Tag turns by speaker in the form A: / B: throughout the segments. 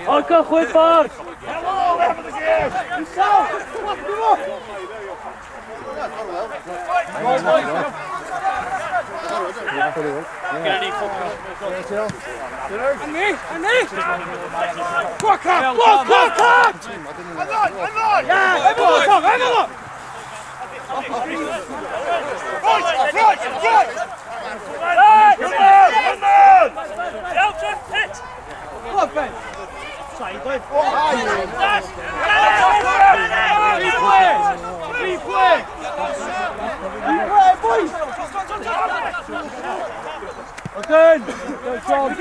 A: Arka, goed Bart!
B: Hello, we hebben de keer! Zo! Kom op! Nee! Kwakka! Ja, even op!
A: Again! Go John!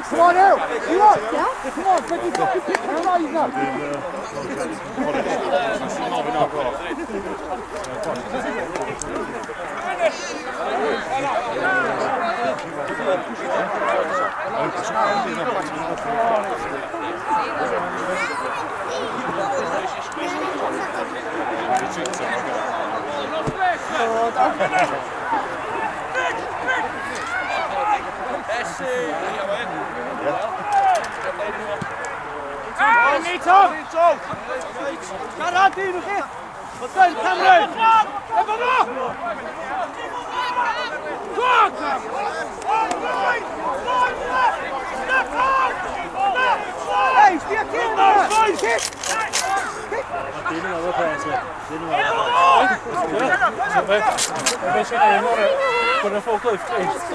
B: Come on out! You up? Yeah? Come on, get this up!
A: Voor een vol kleuf feest.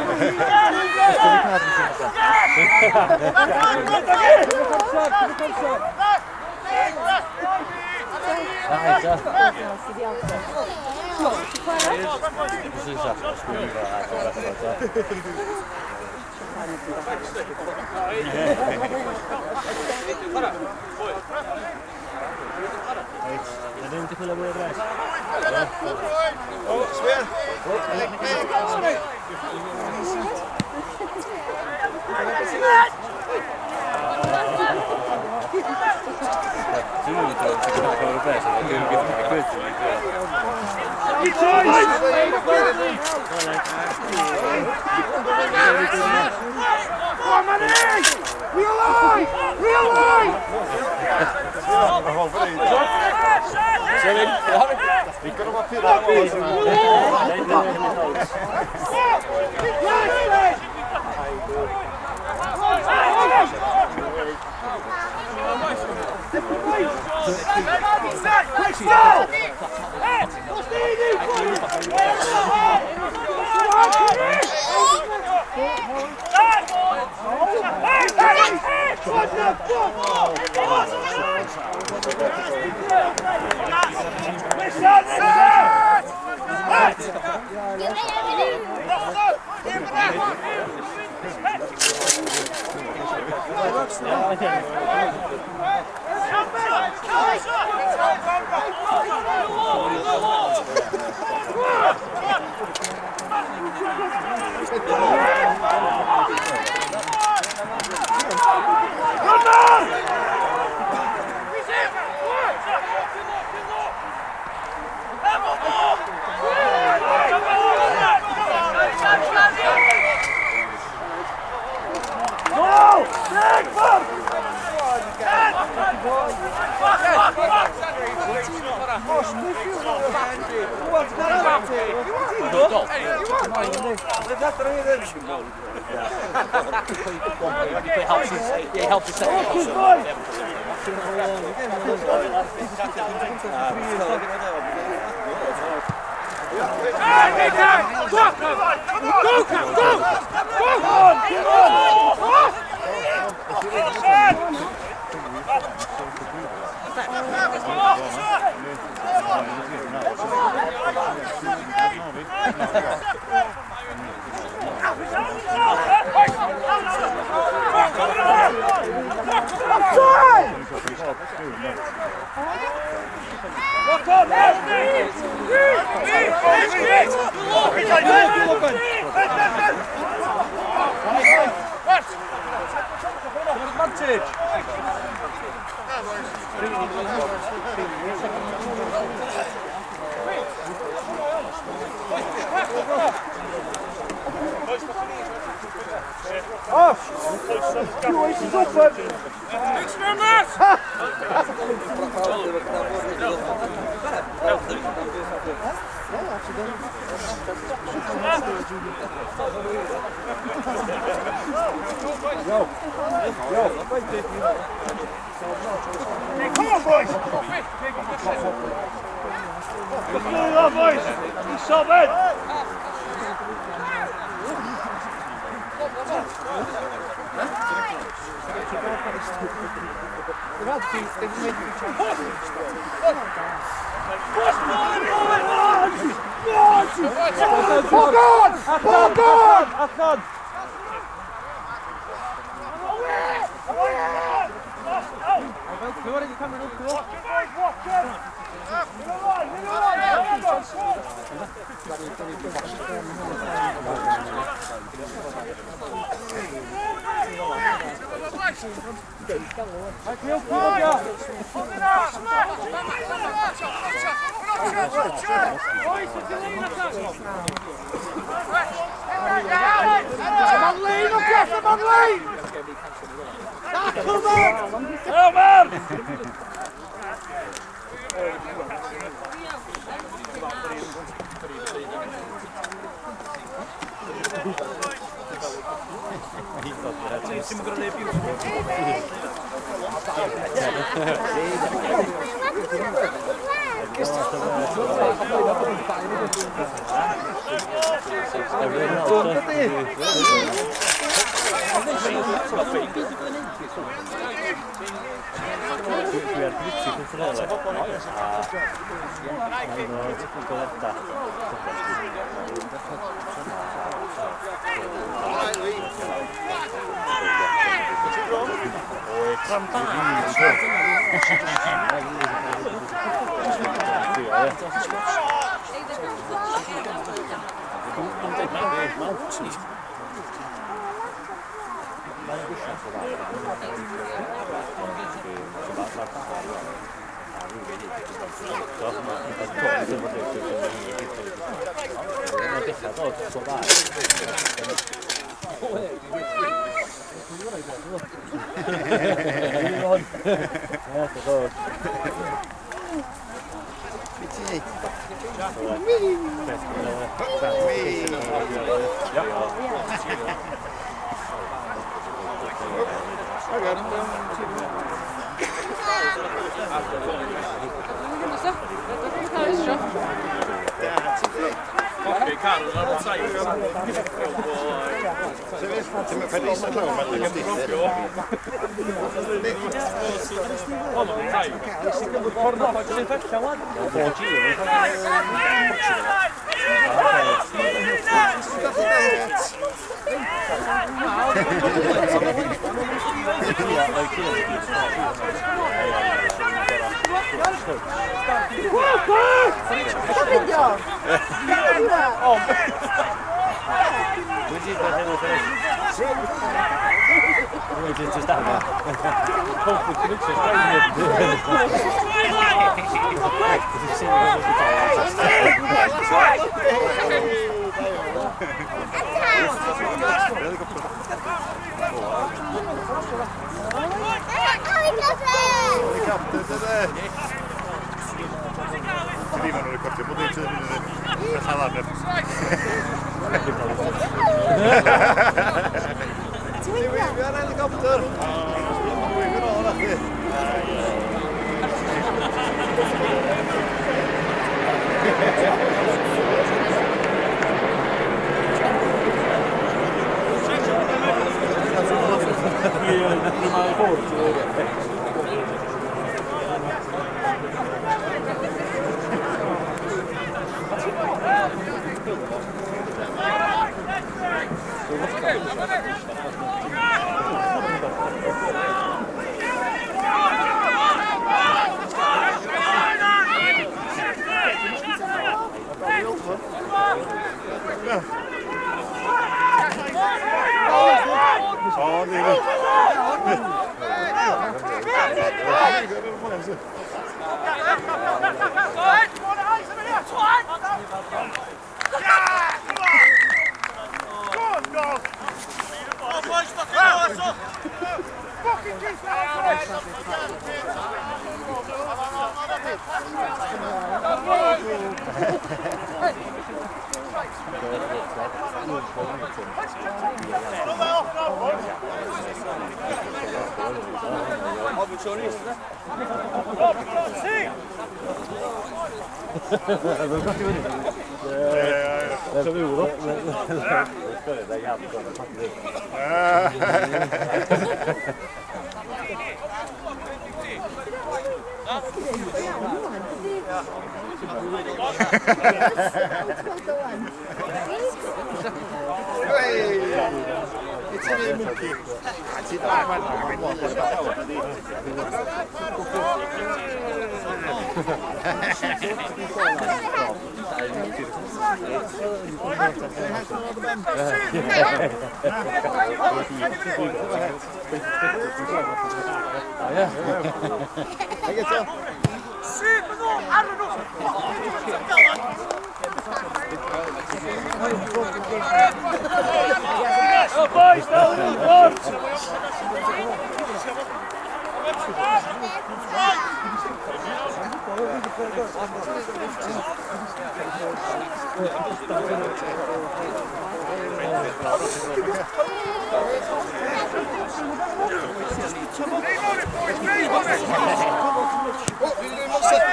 A: Kyllä vitsi, kun tulee. No, se kun kolettaa. Oi, kampaa.
C: Viimeinen oli kortti, mutta itse asiassa salainen. Vi har en helikopter!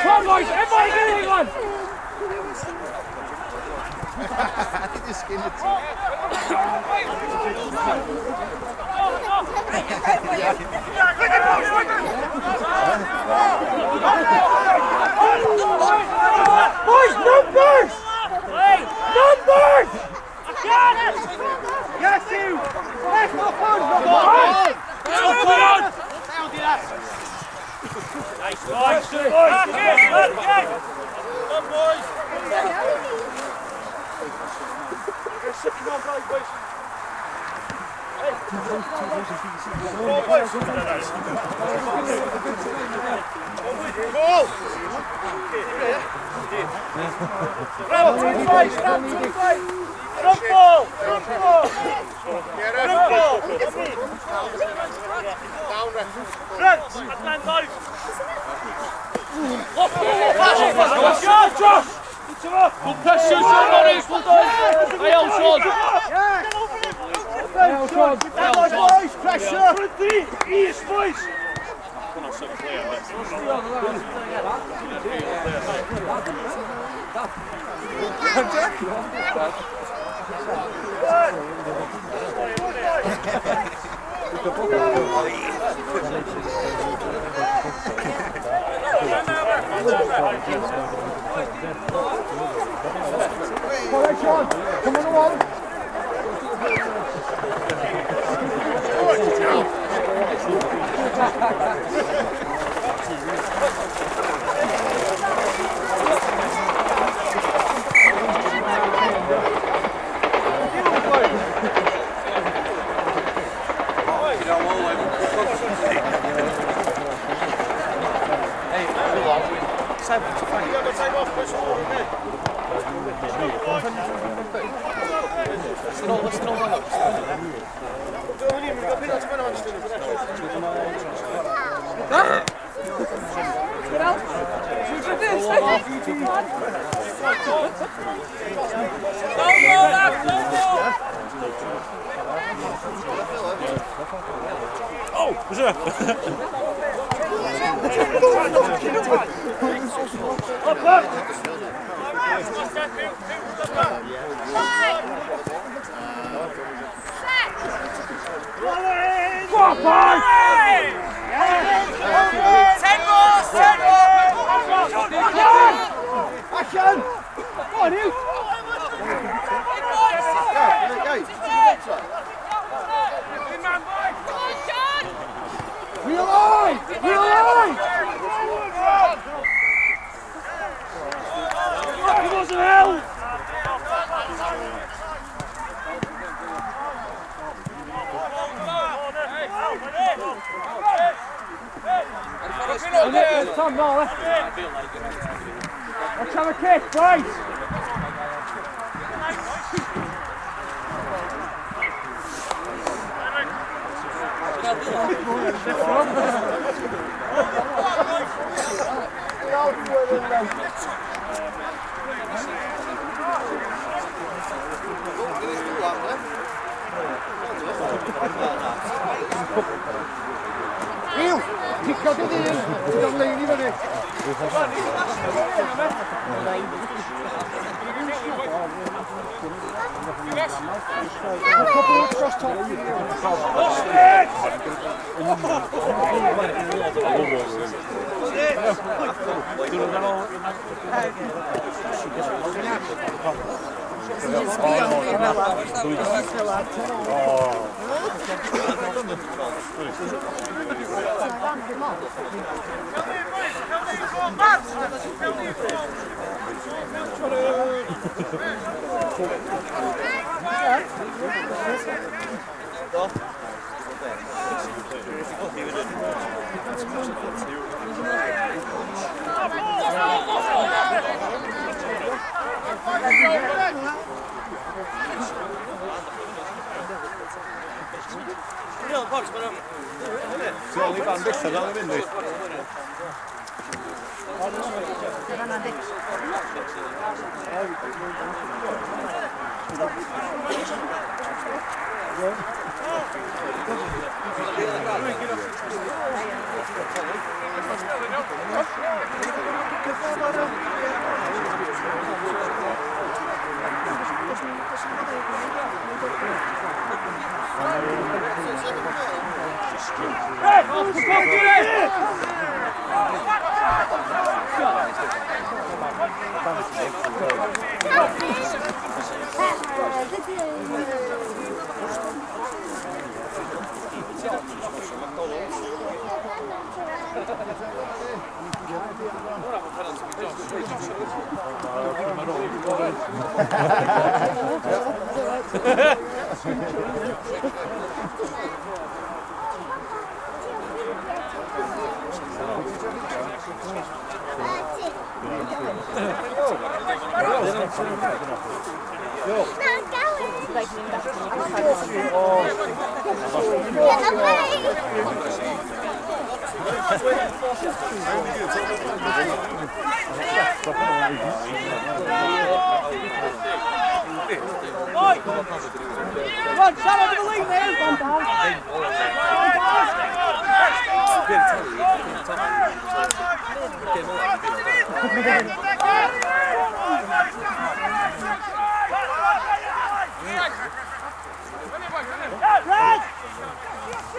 A: Come on, everybody get one!
C: Det är skinnet.
B: Boys, numbers! Numbers! Yes, you! Yes, not fun! Not fun!
A: Nice, boys.
B: Come on, along. Action! Come on, you! We're alive! We're alive! Come on, some help! Tom, no, let's have a kick, boys! Eeuw, die gaat het in. Dat leg je niet meer in.
C: Siellä oli vaan missä täällä mennään.
B: Come on, Sam, to the lead now.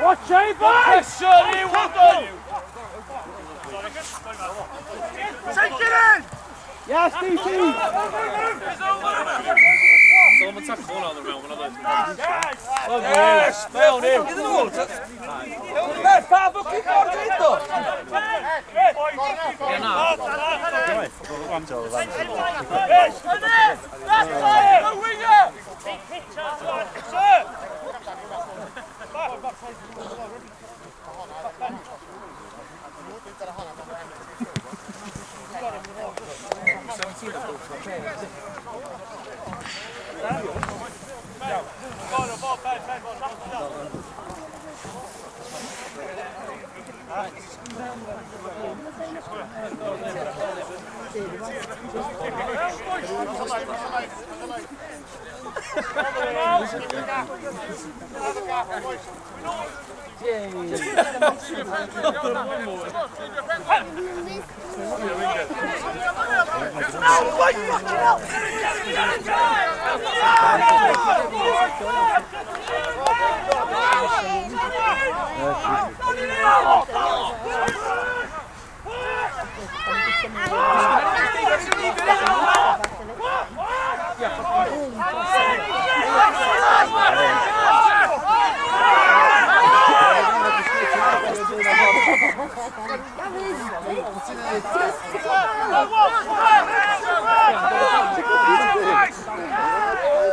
B: Watch out, boys!
A: Shirley, well done!
C: Take it in!
B: Yes, DC!
A: Someone tapped the ball out of the realm, one of those. Yes! Spell him!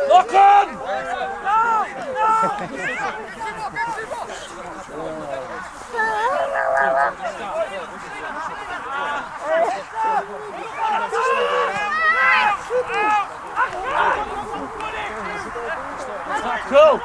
A: Lock on! Cool!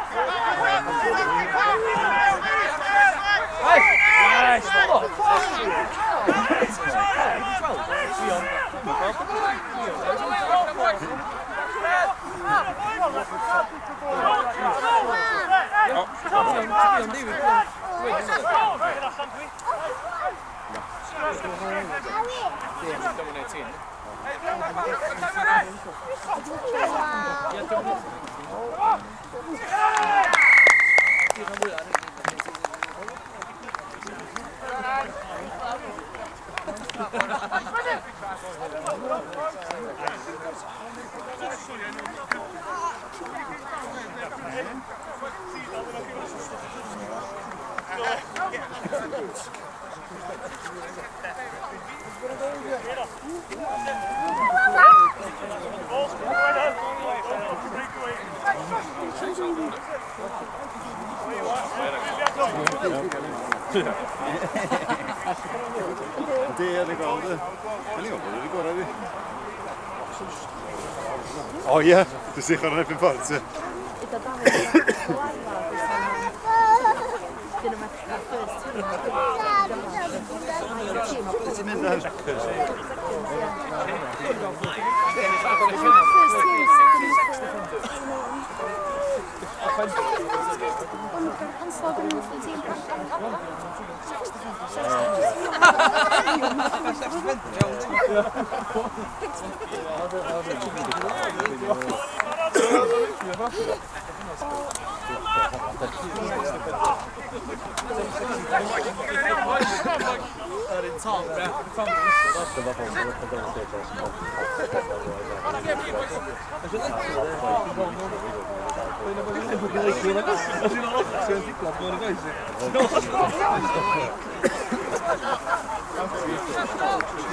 C: Oh yeah, du sicher noch nicht beim Falzen.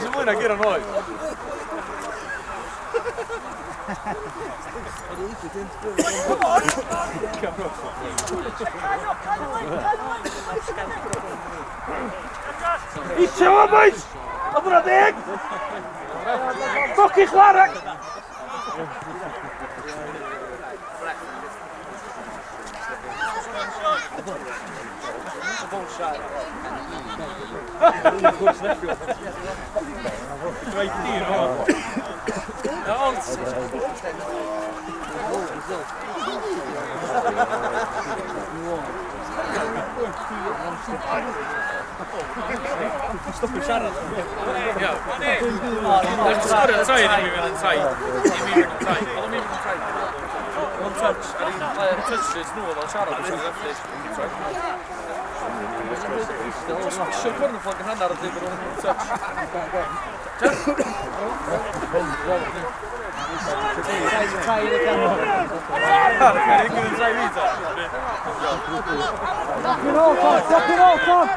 A: Se vuoi una chiara noi.
D: Ietsje op eens! Wat dat ding? Fucking klaar!
A: Stop je Sarah. Ja, nee. Dat is goed, dat zei je niet meer aan het zijn. Niet meer aan het zijn. Waarom niet meer aan het zijn? Want touch. Touch is nu wel Sarah. Dus dat is zo kort van gaan naar het dit rond touch. Ja, dat kan ik niet zijn niet.
B: Pak je rol, Tom! Pak je rol, Tom!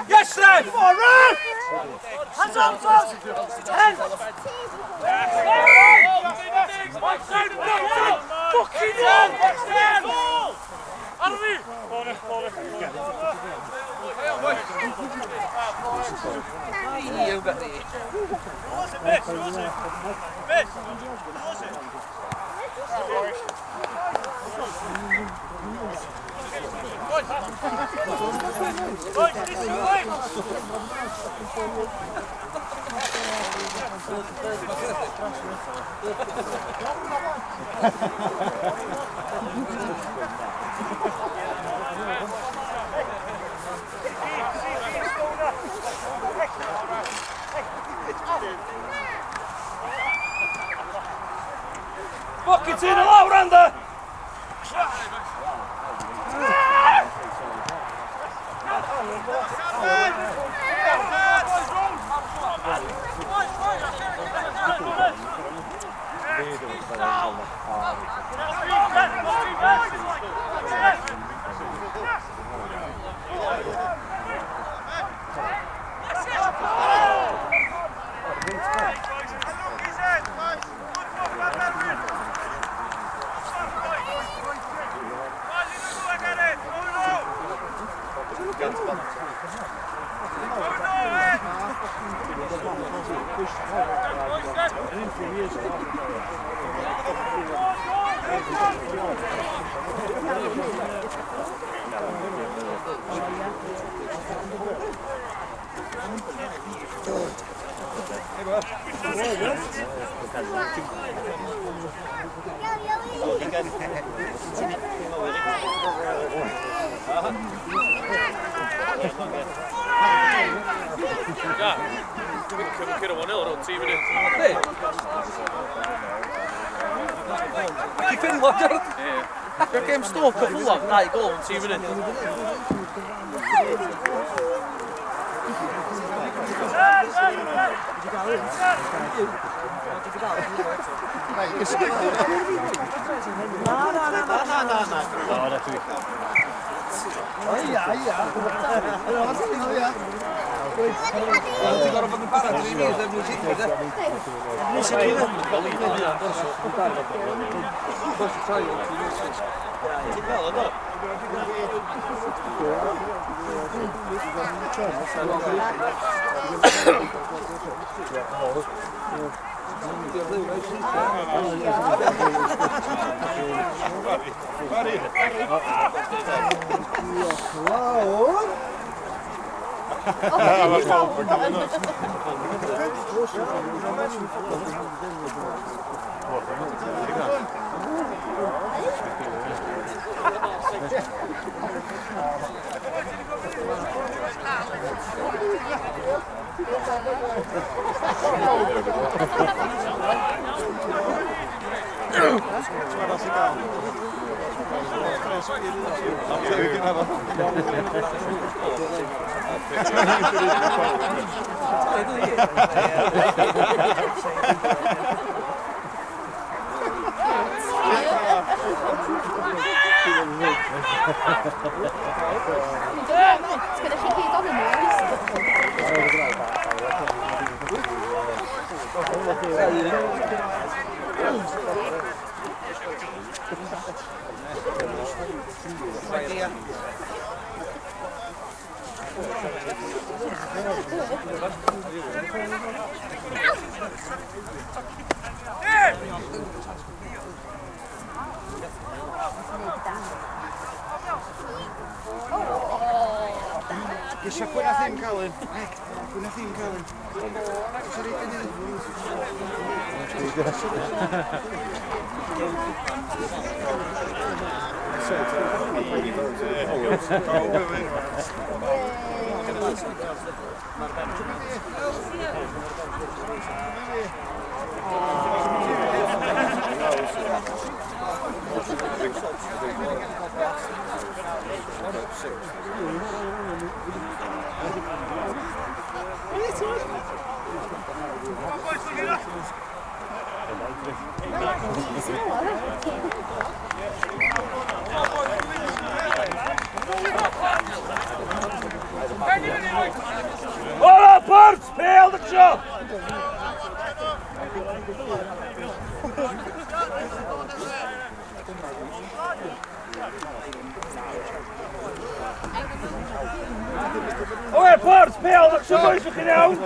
D: Yes, Stan! Come on, run! Hands up, Tom! Hands! Fucking hell! You got the... Buckets in, allowed under!
A: Ja, we kunnen 1-0 rond 10 minuten.
E: Nee. Ik vind het wakker.
A: Ja.
E: Ik heb hem stof gevoel lang. Nee, goal in 10 minuten.
D: Hola, Bart! Speel de shot! Hola, Bart! Speel de shot! Is het gedaan?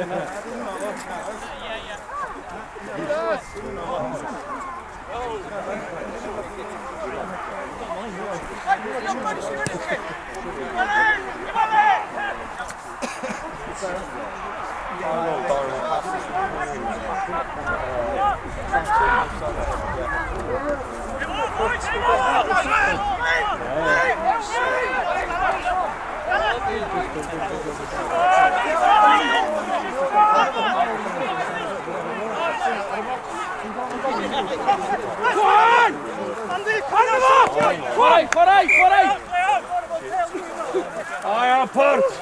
E: Vooruit!
D: Ah ja, Bart!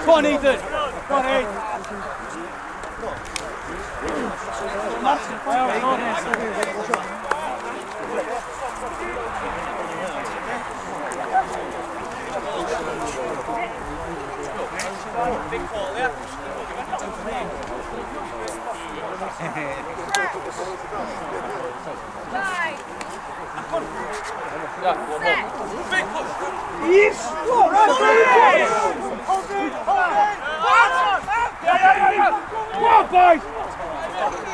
E: Come on, Ethan! Come on, Ethan!
A: Big call, yeah. Ja, big push.
D: Yes! Come on, boys!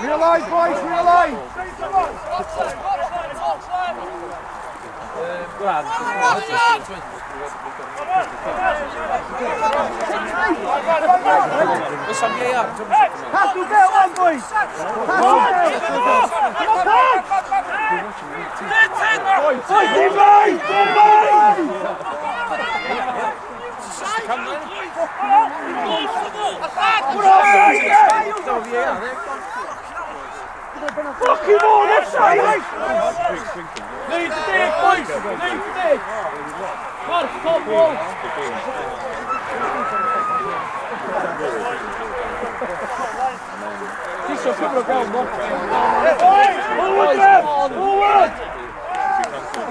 D: Realize, boys, realize!
A: To sam nie ja.
B: Pass to Bill, on boys! Pass Fucking on, left side!
E: Lead the dig, boys! Lead the dig! Mark, top ball! Tisha, come on, go!
B: Forward, Jeff! Forward!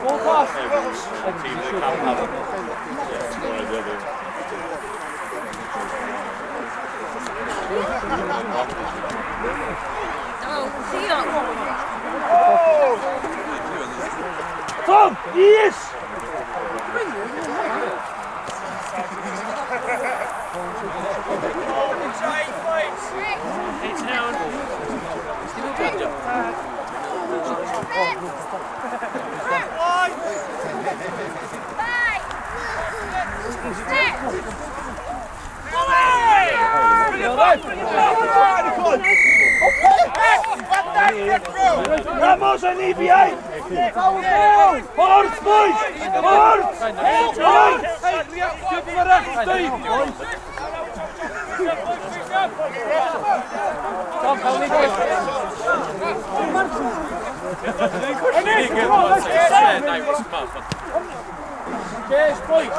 E: Ball pass!
C: Team that can have it. Yeah, one or the other.
B: Tom, yes! Ramos and EBA! Horse, boys! Horse! Horse!
E: Good for that, Steve! Come, Tony, go! Cheers, boys!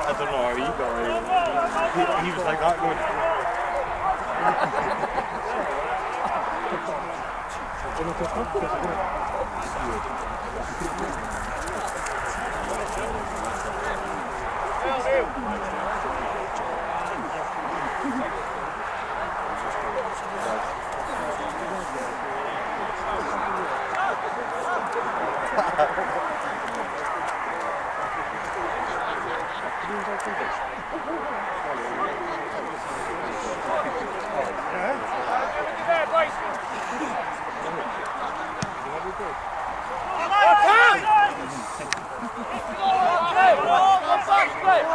C: I don't know how he got it. He was like that good.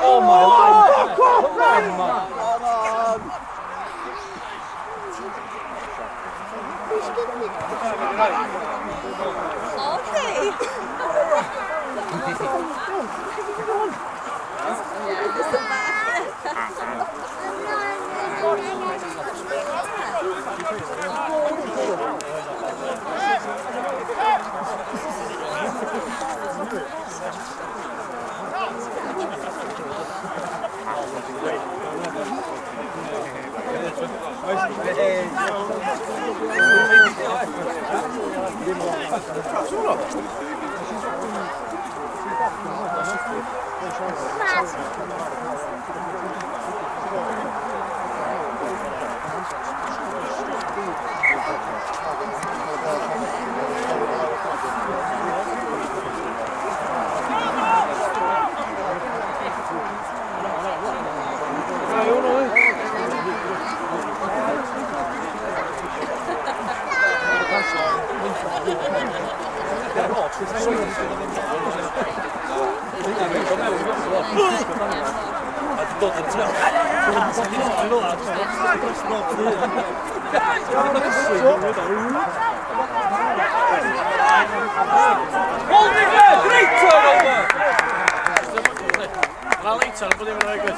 E: Oh my lord! Come on, man!
A: Holding there! Great turnover! I'll eat it, but they were very good.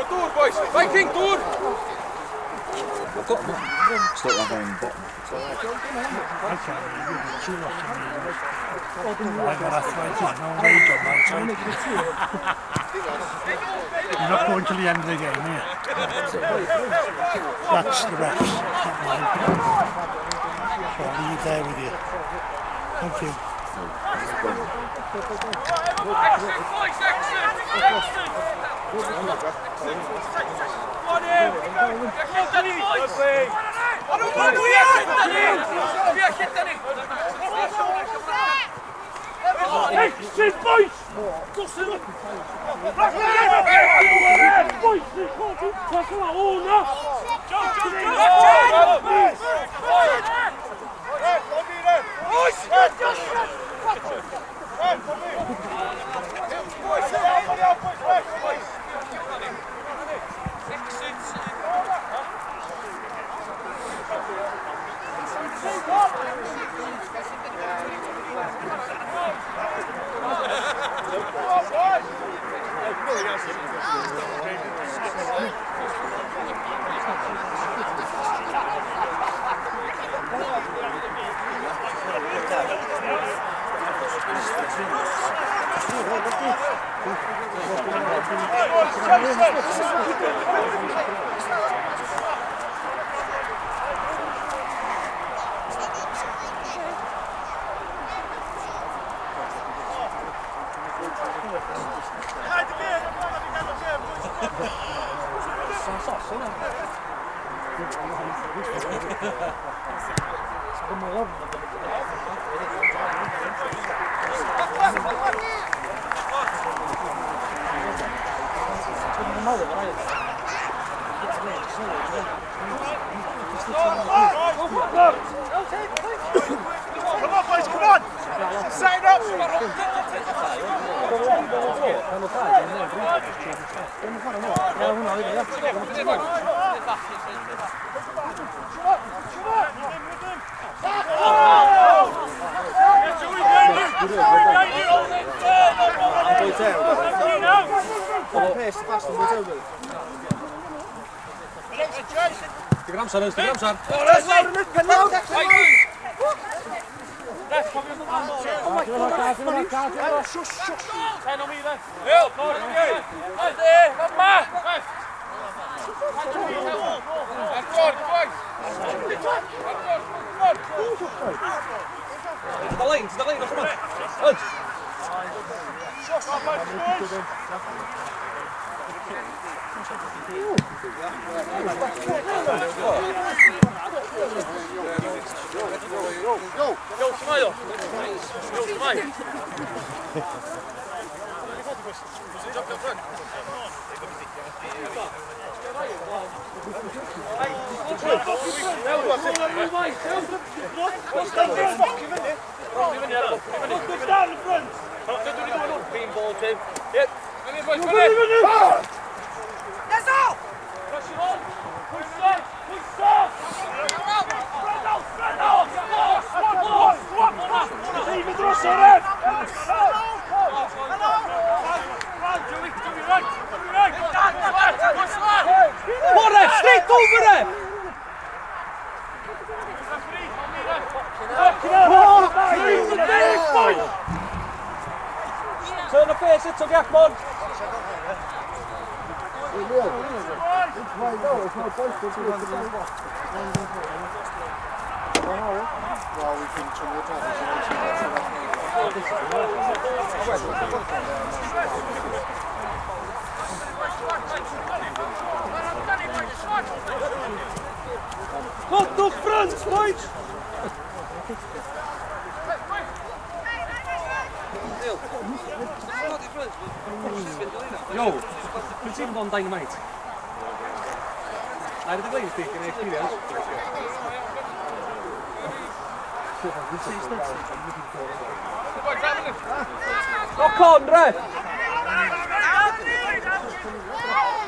A: Door, boys! Viking, door!
F: Stuck that down the bottom.
B: You're not going to the end of the game, are you? That's the refs, not mine. So I'll leave there with you. Thank you.
A: Excellent, boys! Excellent!
D: Come on, boys, come on! Set it up!
A: Majo! Maj!
E: Borre, slit over det! Turn the face, it's a gap man. Komt nog Frans, Frans! Yo, principe van Dynamite. Hij heeft het alleen steken in experience. Lock on, ref!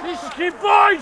E: Risky boys!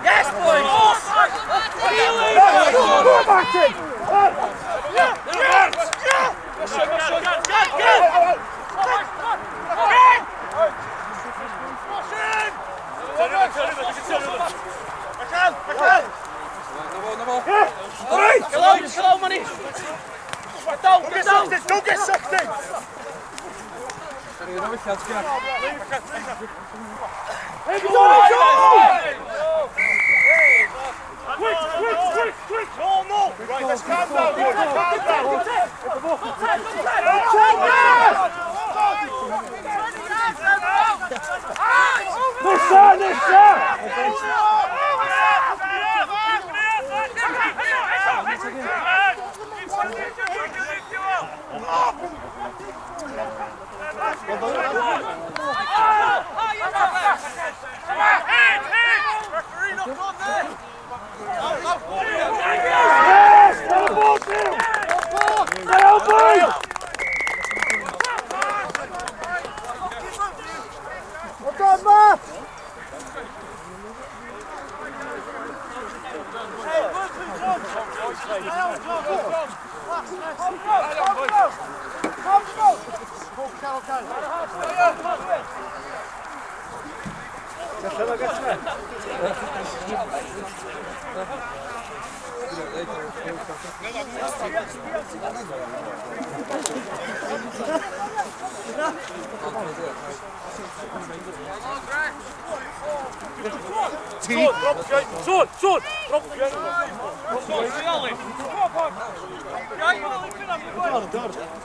D: Yes, boys!
E: Hello, money! Get down!
D: Don't get sucked in! Quick! No! Right, let's calm down, boys. Calm Son!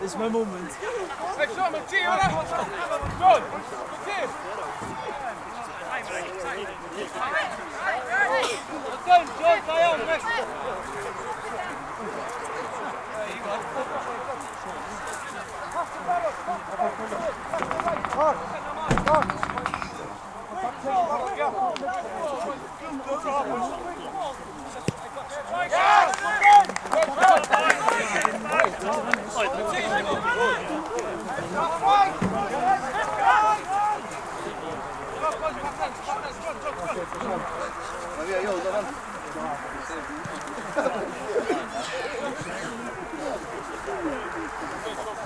F: It's my moment.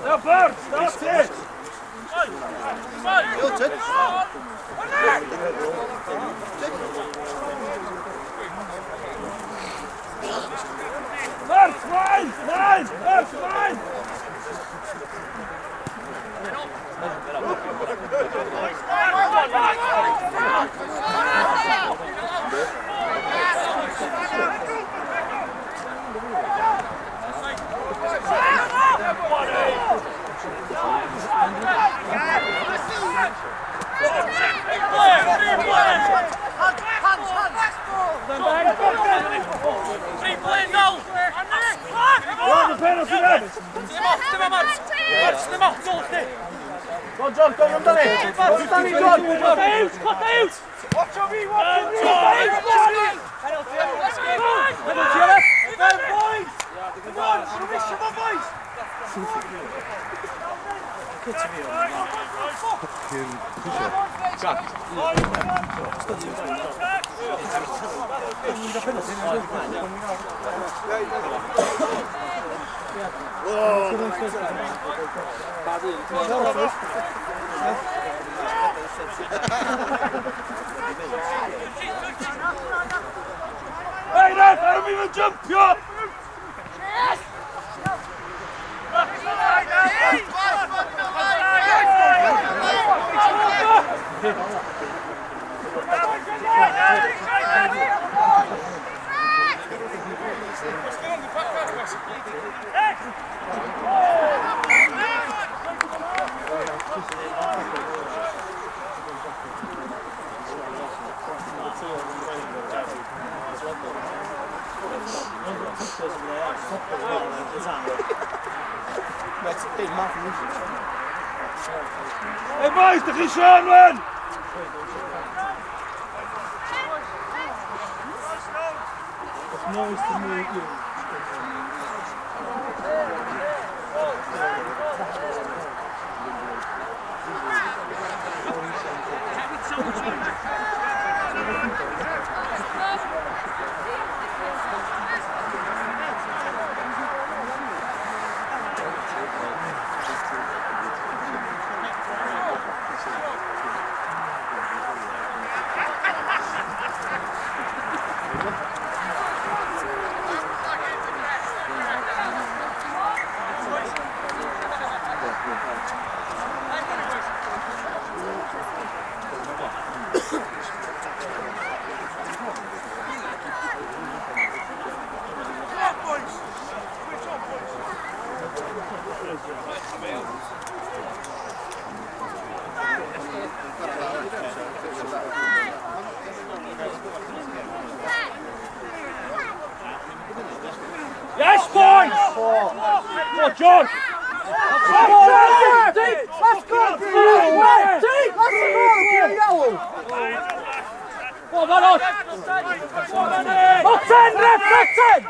E: Ja, Bert, that's it! Bert, fine! Nice! Bert, fine! Go John, kom hem dan in! Sta niet John! Cut out! Watch on me, watch on me! Boys! Come on, submission my boys! Hey, Dad, I don't even jump, yeah! Hey boys, er is Sean, man! It's nice to meet you. Yes, boys! Go, John!
D: Let's go!
E: Go, vamos! Boxen, ref, boxen!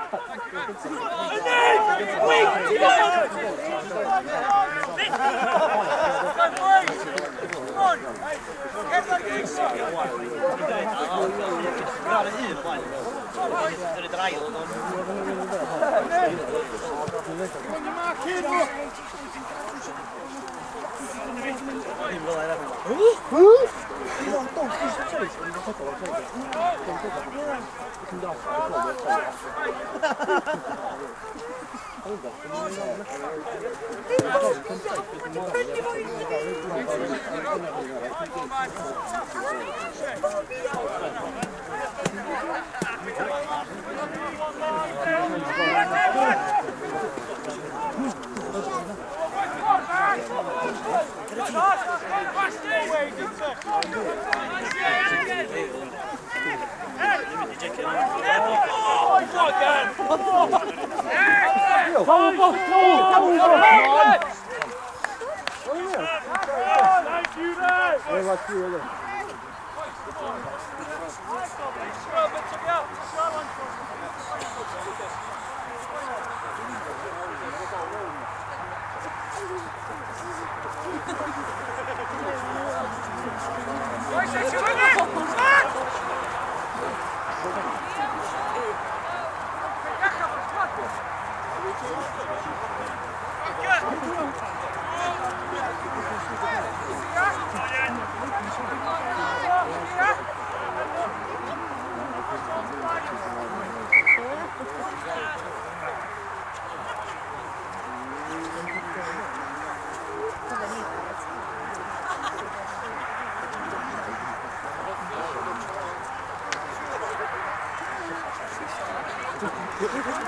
D: Get him going!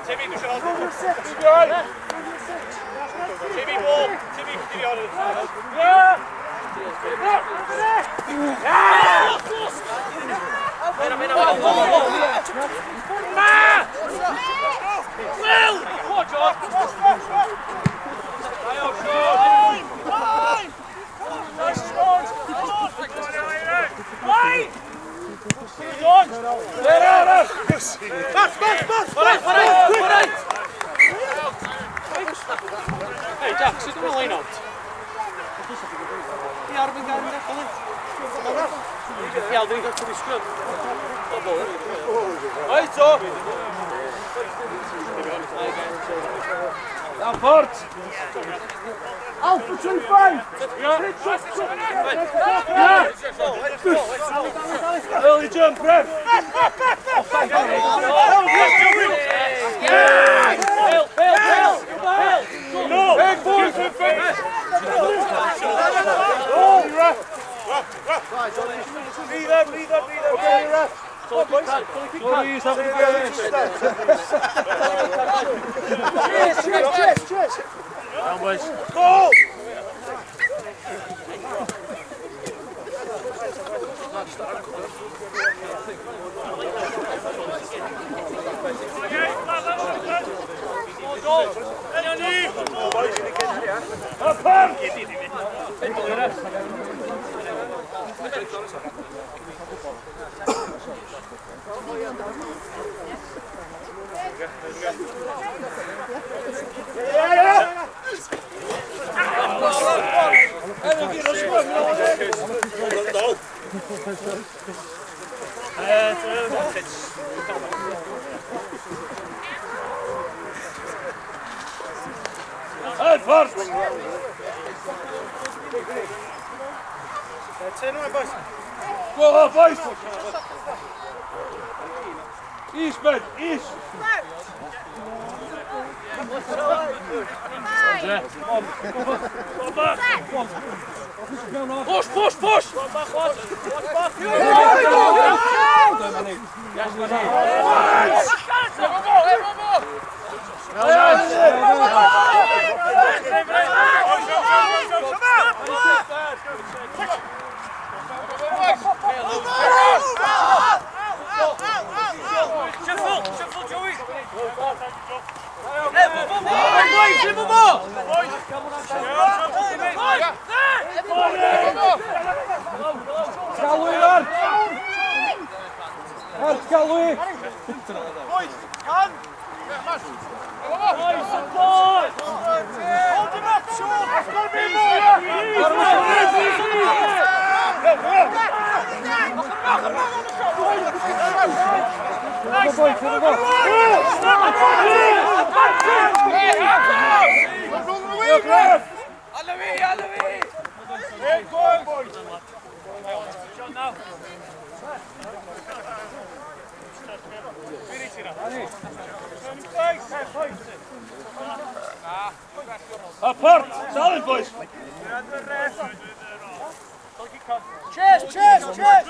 D: Timmy, du kör Timmy, ball! Timmy on it! Yeah! Hey Jack, zit er wel één out. Die Arvin gaan net al in. Ja, doe je dat voor die scrum. Hoi, zo! Ja, voort! Al voor 25! Ja! Early jump, ref! No! Hey, boys! Breathe up! Okay, ref! Sorry, he's having a go. Cheers! Down, boys. Go! Go on, boys! East, man, east! Push! Shuffle, Joey! Apart! Solid, boys!
E: Chest, chest, chest!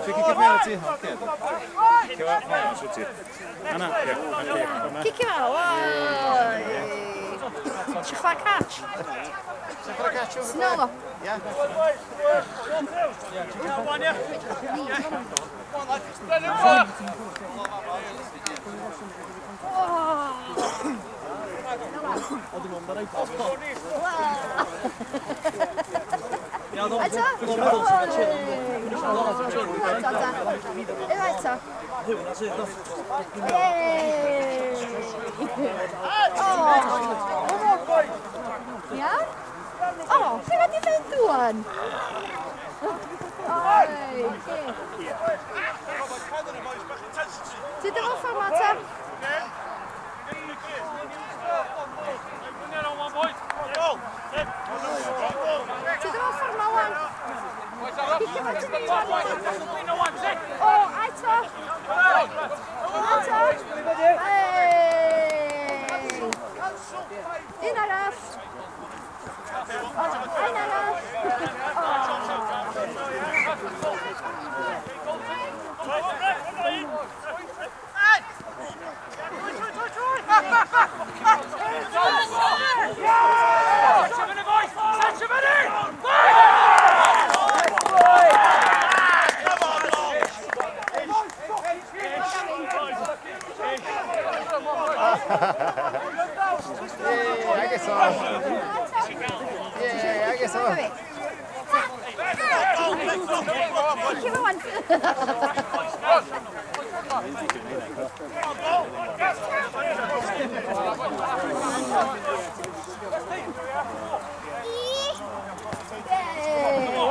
G: Kick him out. Should I catch? Snow.
E: Yeah.
G: Ja? Oh, lle mae di fynd wan? Ti ddim yn ffordd ta? Ti ddim yn ffordd ma wan? O, eto! Un arall! Un arall!
E: I guess so. Yeah, I guess so.
G: Give me one.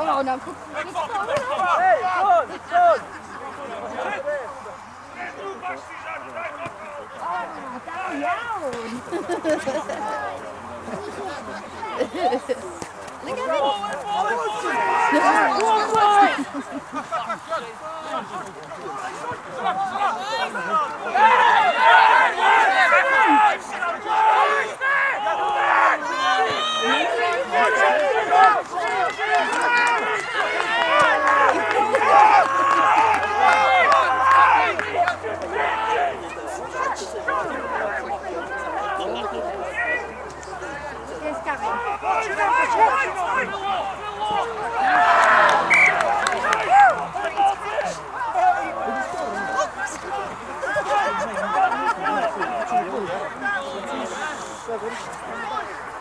G: Oh, no.
E: Hey, good, good.
G: Look at it. Here's Gavin.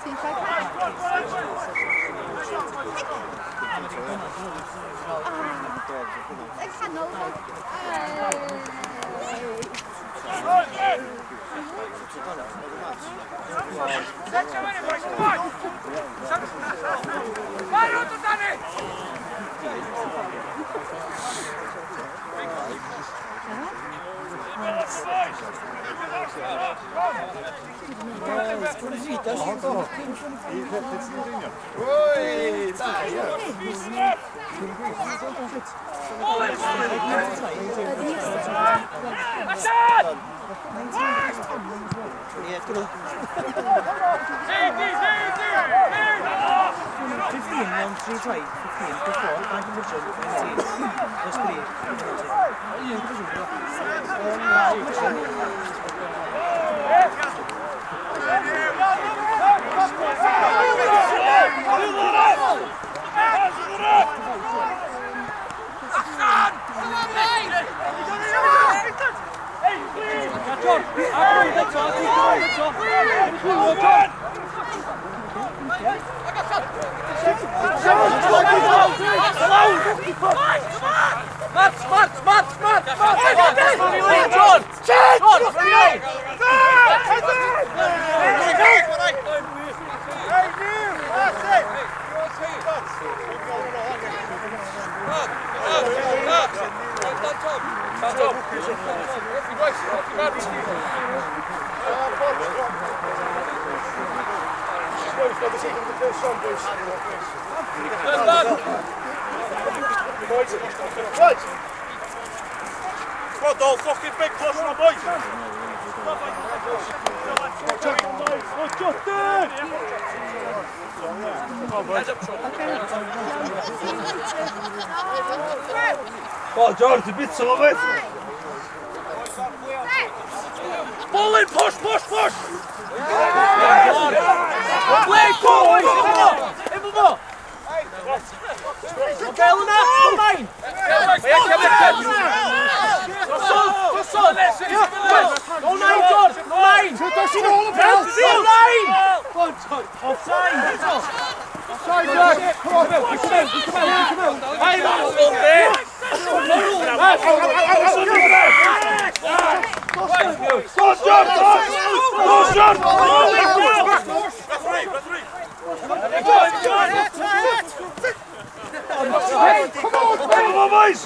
G: Seems like that.
D: Squad all fucking big push on boys.
E: Oh, George, a bit of it.
D: Ball in, push.
E: Play forward! Okay, Luna, mine! Go nine, George! Go nine! Go nine! Offside! Offside, George! Come on, come out! Hey, come on, boys!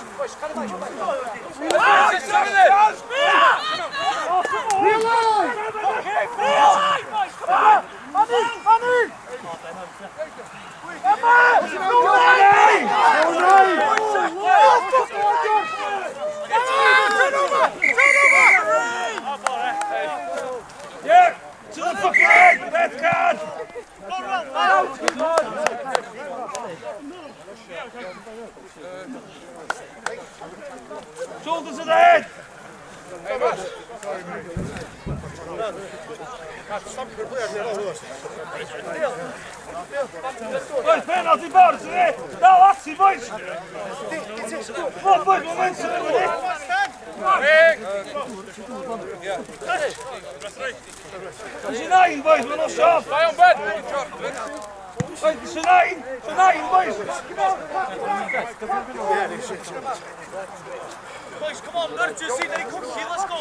E: Yeah, to the fucking end, red card! Shoulders to the head! Boys, penalty boards, eh? No, that's it, boys! Come on, boys, momentum, it's nine, boys, we're not sharp.
A: Stay on bed.
E: It's nine, boys.
D: Boys, come on, nurture, see they come here, let's go.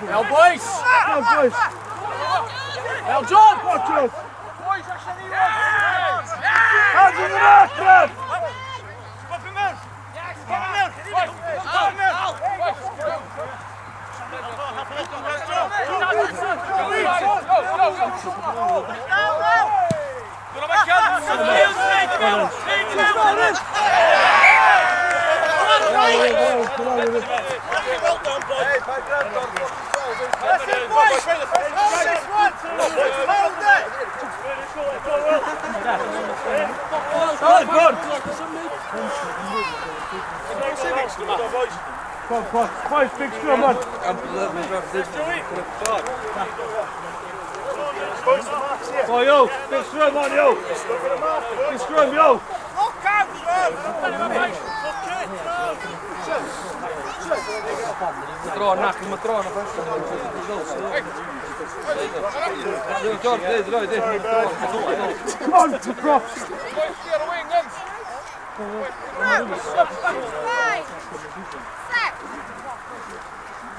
A: Now, boys. Now, John.
E: Hands in the back, Brad. Boys, big scrum, man. Oh, yo, big scrum, man, yo. Big scrum, yo. Look out,
A: Dra nacken mot dra först.
E: Come on, props!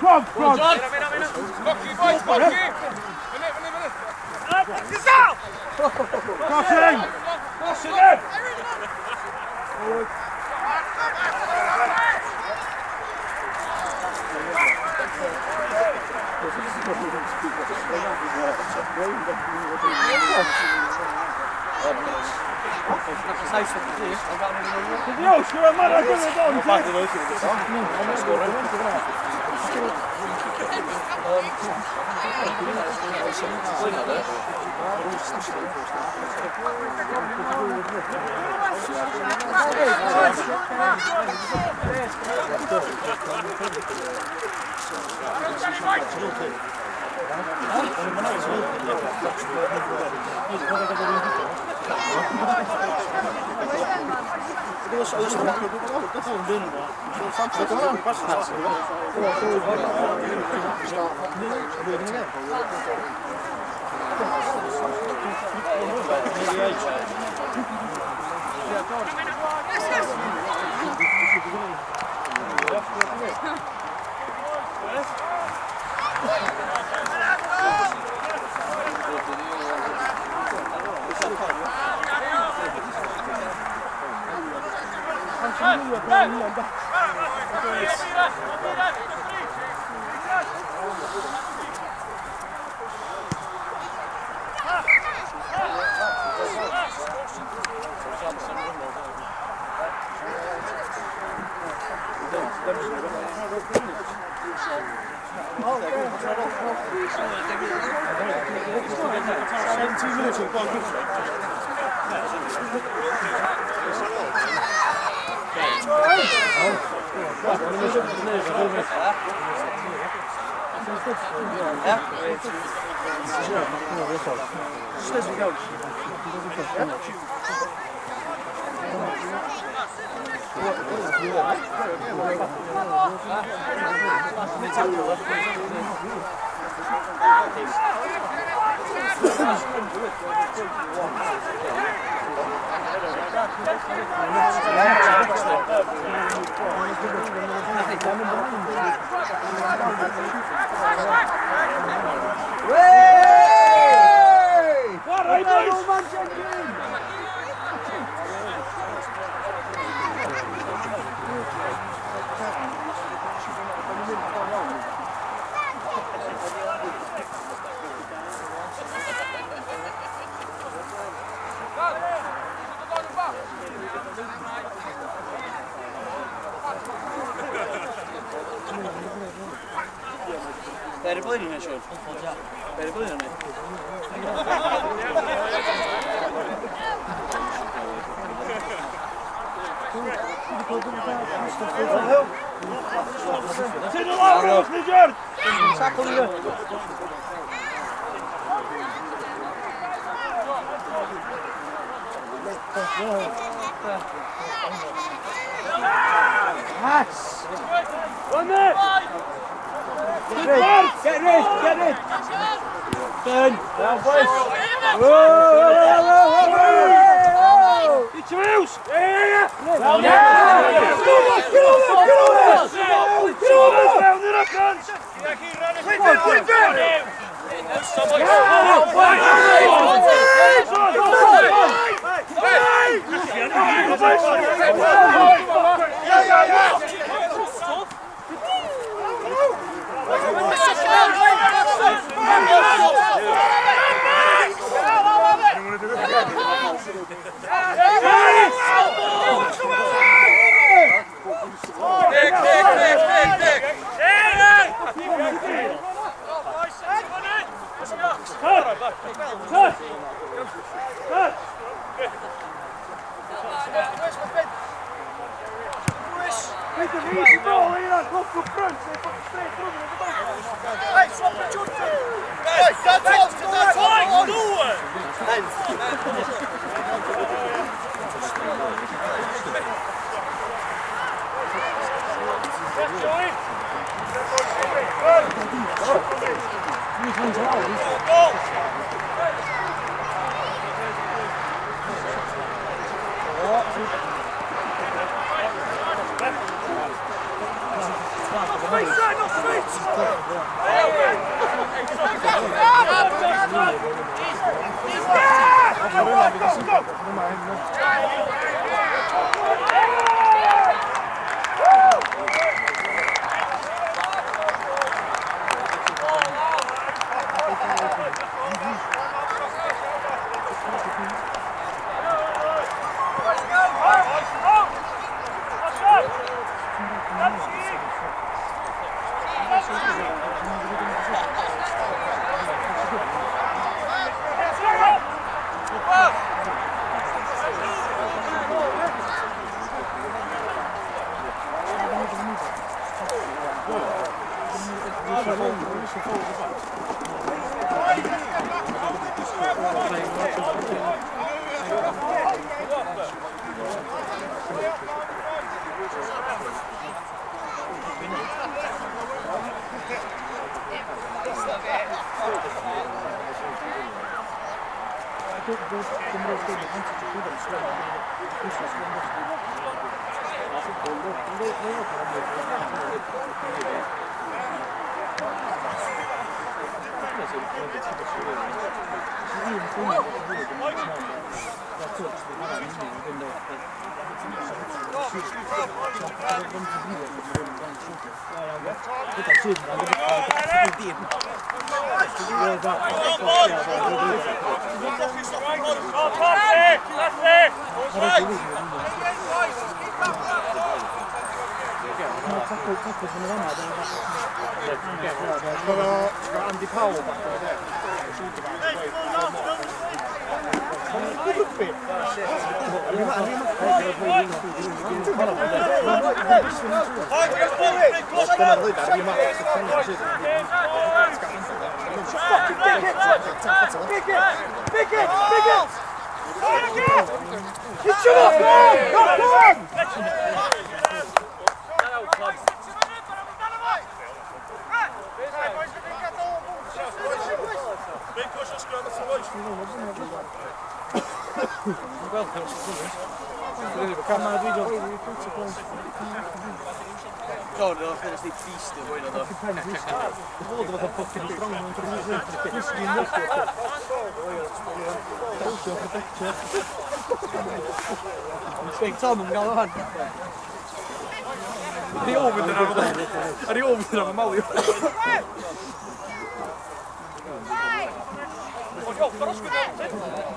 E: Come on, props! Crossing! Dios, que va a
F: Är det på den här kör? Är det på den här?
E: Till den andra oss, Nigel!
F: Tack om du.
E: Pass! Run it! Get rid! Get rid! Turn! Down, boys! Whoa! Get your wheels! Yeah! Down! Get over! Down in the front! Flip it!
F: Klart det var för lite fisk det var ju då. Sväng sammen gamla han.
A: Det är overdrag med Mario.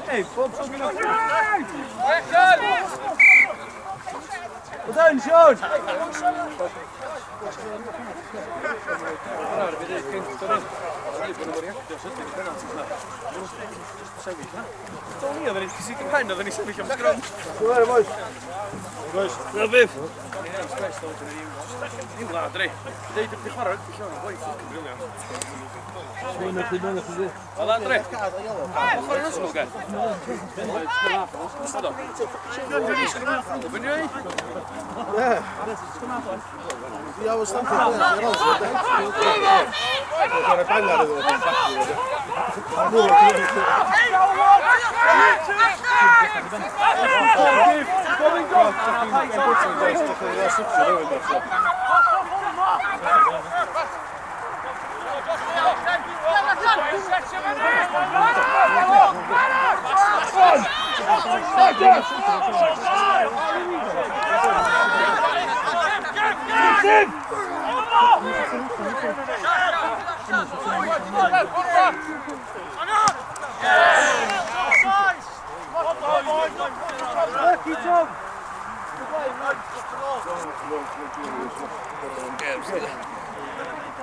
E: Hej, Bob, så skulle Attention!
D: Zo är det, boys.
A: Ja, Biff.
B: Ja, vad stannar det? Jag har pengar då.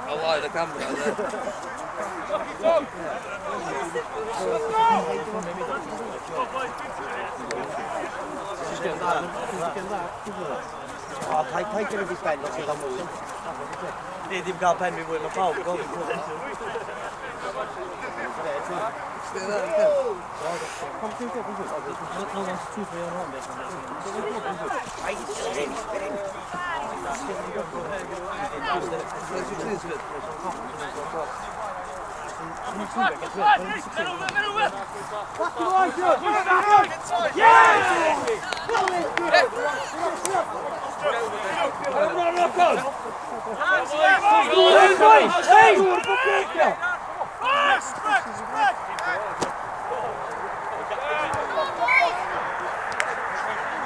F: Allah da kamera där.
E: Ja, taj kan det bli spännande att spela mot. Det är typ Galpen vi går in och pausa.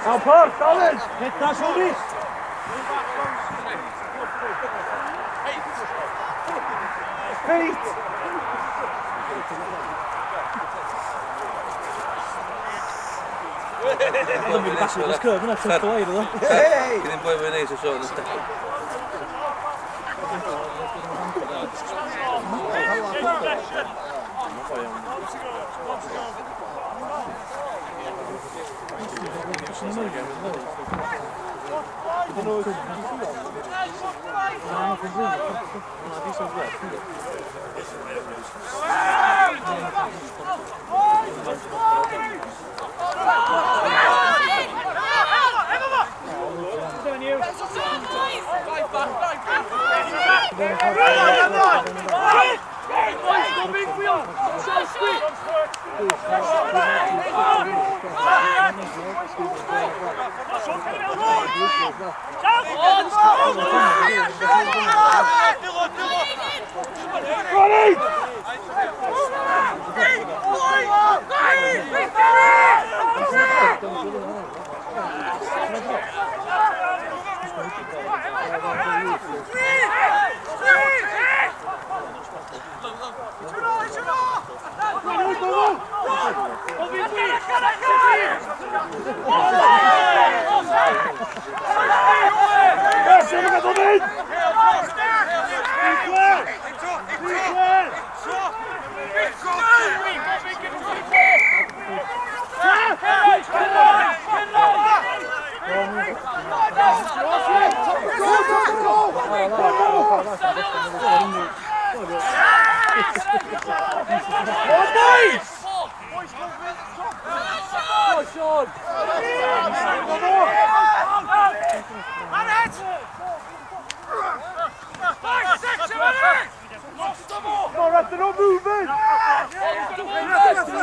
E: Apart, Alex! Hitta Solis! Feet!
F: Non mi passo la scuola, non c'è sto aereo. Che non puoi vedere se sono.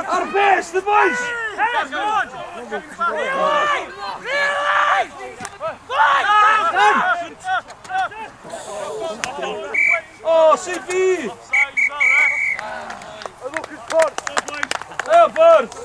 E: Arbees, de boys! Oh, CP! Look at Ford!